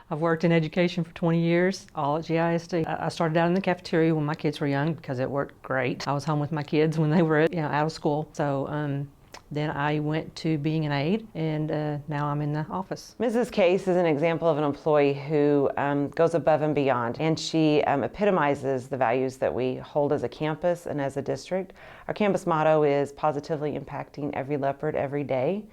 I've worked in education for 20 years, all at GISD. I started out in the cafeteria when my kids were young because it worked great. I was home with my kids when they were out of school. So then I went to being an aide, and now I'm in the office. Mrs. Case is an example of an employee who goes above and beyond, and she epitomizes the values that we hold as a campus and as a district. Our campus motto is positively impacting every leopard every day.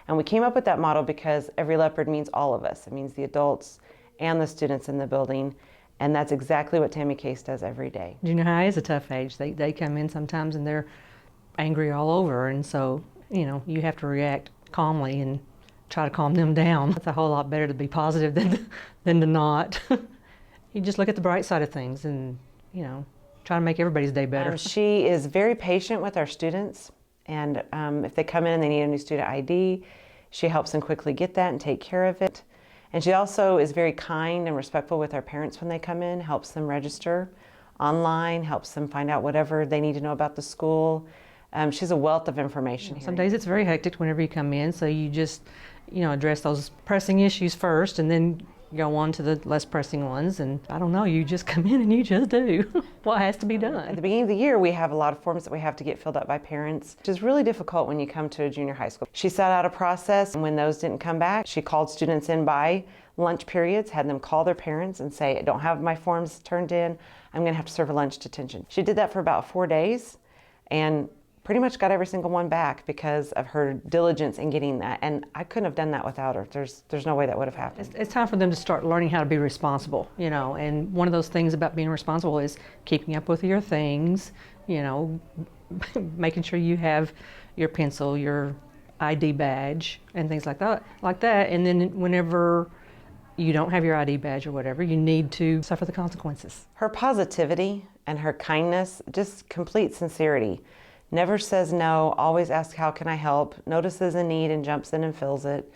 And we came up with that motto because every leopard means all of us. It means the adults and the students in the building. And that's exactly what Tammy Case does every day. Junior high is a tough age. They come in sometimes and they're angry all over. And so, you have to react calmly and try to calm them down. It's a whole lot better to be positive than to not. You just look at the bright side of things and, try to make everybody's day better. She is very patient with our students. And if they come in and they need a new student ID, she helps them quickly get that and take care of it. And she also is very kind and respectful with our parents when they come in, helps them register online, helps them find out whatever they need to know about the school. She's a wealth of information. Some days it's very hectic whenever you come in, so you just, address those pressing issues first and then go on to the less pressing ones. And I don't know, you just come in and you just do what has to be done. At the beginning of the year, we have a lot of forms that we have to get filled out by parents, which is really difficult when you come to a junior high school. She set out a process, and when those didn't come back, she called students in by lunch periods, had them call their parents and say, I don't have my forms turned in, I'm gonna have to serve a lunch detention. She did that for about 4 days and pretty much got every single one back because of her diligence in getting that. And I couldn't have done that without her. There's no way that would have happened. It's time for them to start learning how to be responsible, and one of those things about being responsible is keeping up with your things, making sure you have your pencil, your ID badge, and things like that. And then whenever you don't have your ID badge or whatever, you need to suffer the consequences. Her positivity and her kindness, just complete sincerity. Never says no, always asks how can I help, notices a need and jumps in and fills it.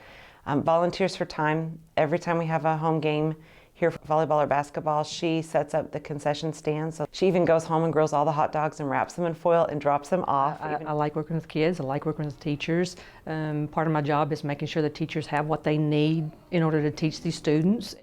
Volunteers for time. Every time we have a home game here for volleyball or basketball, she sets up the concession stand. So she even goes home and grills all the hot dogs and wraps them in foil and drops them off. I like working with kids, I like working with teachers. Part of my job is making sure the teachers have what they need in order to teach these students.